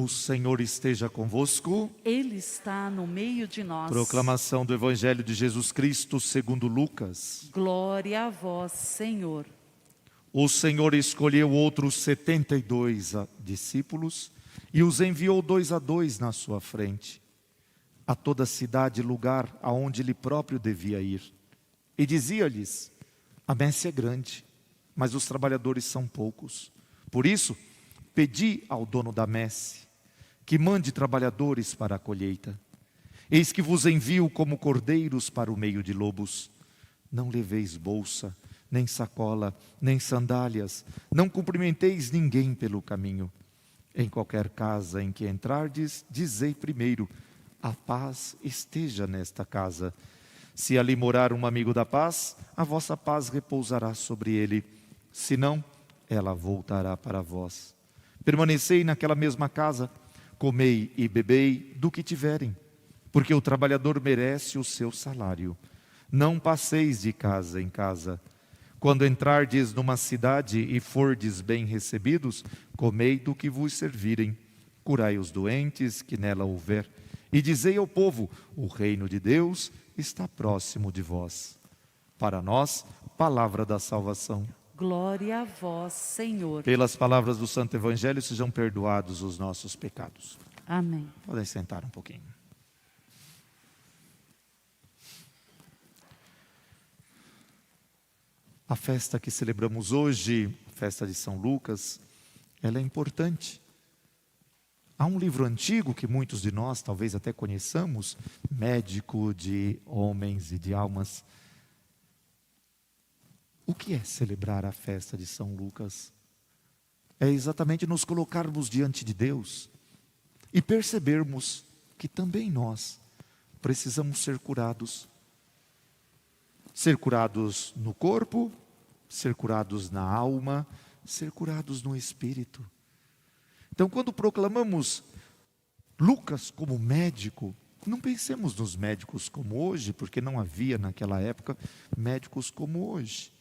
O Senhor esteja convosco. Ele está no meio de nós. Proclamação do Evangelho de Jesus Cristo segundo Lucas. Glória a vós, Senhor. O Senhor escolheu outros 72 discípulos e os enviou 2 a 2 na sua frente, a toda cidade e lugar aonde ele próprio devia ir. E dizia-lhes: a messe é grande, mas os trabalhadores são poucos. Por isso, pedi ao dono da messe que mande trabalhadores para a colheita. Eis que vos envio como cordeiros para o meio de lobos. Não leveis bolsa, nem sacola, nem sandálias. Não cumprimenteis ninguém pelo caminho. Em qualquer casa em que entrardes, dizei primeiro: a paz esteja nesta casa. Se ali morar um amigo da paz, a vossa paz repousará sobre ele. Se não, ela voltará para vós. Permanecei naquela mesma casa, comei e bebei do que tiverem, porque o trabalhador merece o seu salário. Não passeis de casa em casa. Quando entrardes numa cidade e fordes bem recebidos, comei do que vos servirem. Curai os doentes que nela houver, e dizei ao povo: o reino de Deus está próximo de vós. Para nós, palavra da salvação. Glória a vós, Senhor. Pelas palavras do Santo Evangelho sejam perdoados os nossos pecados. Amém. Podem sentar um pouquinho. A festa que celebramos hoje, a festa de São Lucas, ela é importante. Há um livro antigo que muitos de nós talvez até conheçamos, Médico de Homens e de Almas. O que é celebrar a festa de São Lucas? É exatamente nos colocarmos diante de Deus e percebermos que também nós precisamos ser curados. Ser curados no corpo, ser curados na alma, ser curados no espírito. Então, quando proclamamos Lucas como médico, não pensemos nos médicos como hoje, porque não havia naquela época médicos como hoje.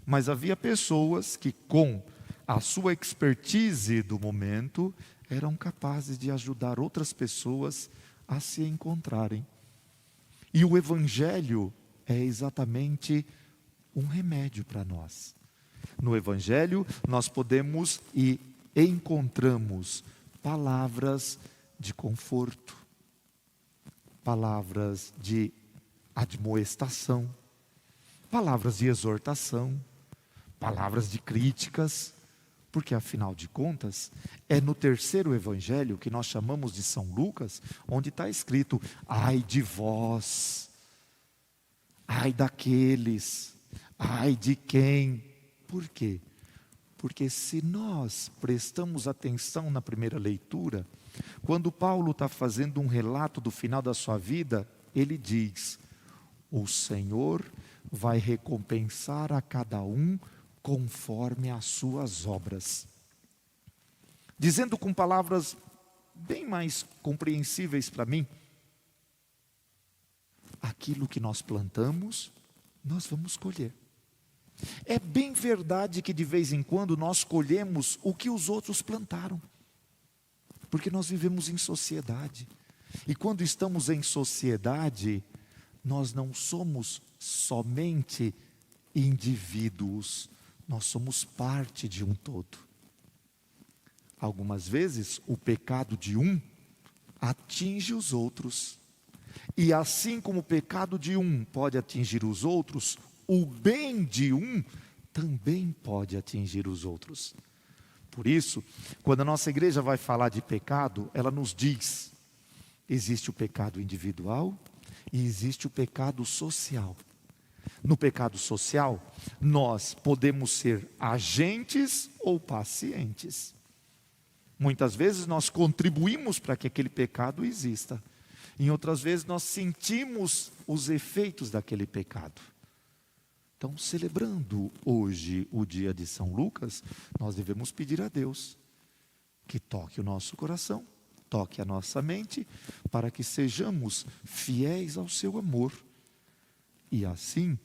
Mas havia pessoas que, com a sua expertise do momento, eram capazes de ajudar outras pessoas a se encontrarem. E o Evangelho é exatamente um remédio para nós. No Evangelho, nós podemos e encontramos palavras de conforto, palavras de admoestação, palavras de exortação, palavras de críticas, porque afinal de contas, é no terceiro evangelho que nós chamamos de São Lucas, onde está escrito: ai de vós, ai daqueles, ai de quem. Por quê? Porque se nós prestamos atenção na primeira leitura, quando Paulo está fazendo um relato do final da sua vida, ele diz: o Senhor vai recompensar a cada um conforme as suas obras. Dizendo com palavras bem mais compreensíveis para mim, aquilo que nós plantamos, nós vamos colher. É bem verdade que de vez em quando nós colhemos o que os outros plantaram, porque nós vivemos em sociedade, e quando estamos em sociedade, nós não somos somente indivíduos, nós somos parte de um todo. Algumas vezes o pecado de um atinge os outros, e assim como o pecado de um pode atingir os outros, o bem de um também pode atingir os outros. Por isso, quando a nossa igreja vai falar de pecado, ela nos diz: existe o pecado individual e existe o pecado social. No pecado social, nós podemos ser agentes ou pacientes. Muitas vezes nós contribuímos para que aquele pecado exista. Em outras vezes nós sentimos os efeitos daquele pecado. Então, celebrando hoje o dia de São Lucas, nós devemos pedir a Deus que toque o nosso coração, toque a nossa mente, para que sejamos fiéis ao seu amor. E assim,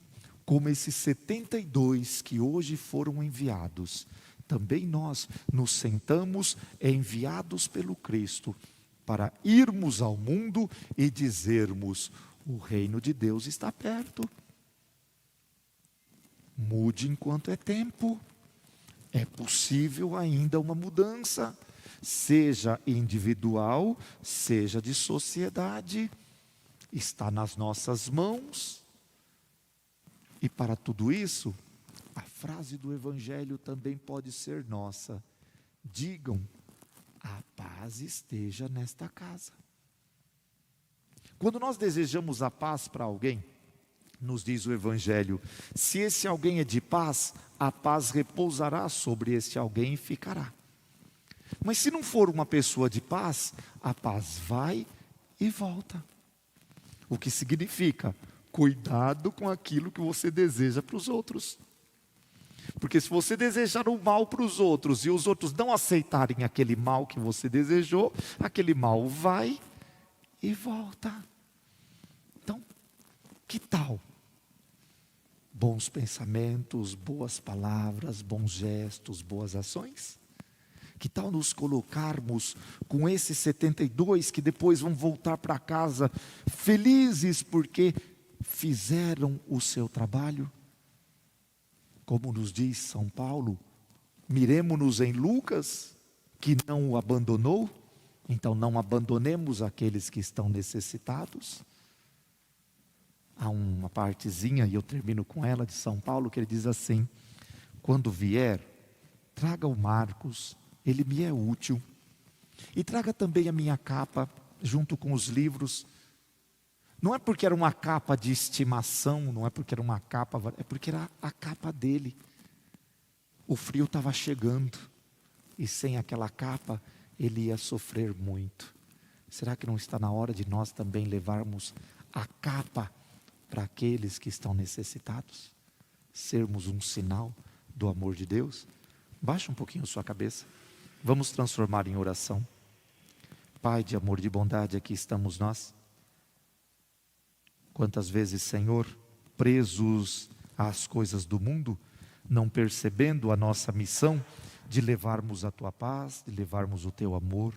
como esses 72 que hoje foram enviados, também nós nos sentamos enviados pelo Cristo para irmos ao mundo e dizermos: o reino de Deus está perto. Mude enquanto é tempo. É possível ainda uma mudança, seja individual, seja de sociedade. Está nas nossas mãos. E para tudo isso, a frase do Evangelho também pode ser nossa. Digam: a paz esteja nesta casa. Quando nós desejamos a paz para alguém, nos diz o Evangelho, se esse alguém é de paz, a paz repousará sobre esse alguém e ficará. Mas se não for uma pessoa de paz, a paz vai e volta. O que significa: cuidado com aquilo que você deseja para os outros. Porque se você desejar o mal para os outros e os outros não aceitarem aquele mal que você desejou, aquele mal vai e volta. Então, que tal? Bons pensamentos, boas palavras, bons gestos, boas ações? Que tal nos colocarmos com esses 72 que depois vão voltar para casa felizes porque fizeram o seu trabalho? Como nos diz São Paulo, miremo-nos em Lucas, que não o abandonou, então não abandonemos aqueles que estão necessitados. Há uma partezinha, e eu termino com ela, de São Paulo, que ele diz assim: quando vier, traga o Marcos, ele me é útil, e traga também a minha capa, junto com os livros. Não é porque era uma capa de estimação, não é porque era uma capa, é porque era a capa dele. O frio estava chegando, e sem aquela capa, ele ia sofrer muito. Será que não está na hora de nós também levarmos a capa para aqueles que estão necessitados? Sermos um sinal do amor de Deus? Baixa um pouquinho sua cabeça. Vamos transformar em oração. Pai de amor e de bondade, aqui estamos nós. Quantas vezes, Senhor, presos às coisas do mundo, não percebendo a nossa missão de levarmos a Tua paz, de levarmos o Teu amor,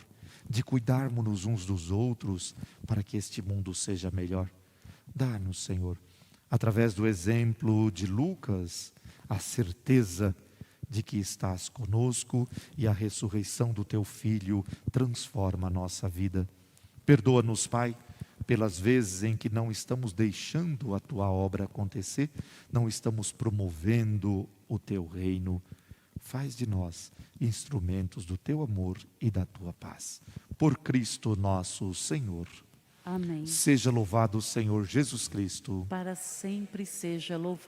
de cuidarmos uns dos outros, para que este mundo seja melhor. Dá-nos, Senhor, através do exemplo de Lucas, a certeza de que estás conosco e a ressurreição do Teu Filho transforma a nossa vida. Perdoa-nos, Pai, pelas vezes em que não estamos deixando a Tua obra acontecer, não estamos promovendo o Teu reino. Faz de nós instrumentos do Teu amor e da Tua paz. Por Cristo nosso Senhor. Amém. Seja louvado o Senhor Jesus Cristo. Para sempre seja louvado.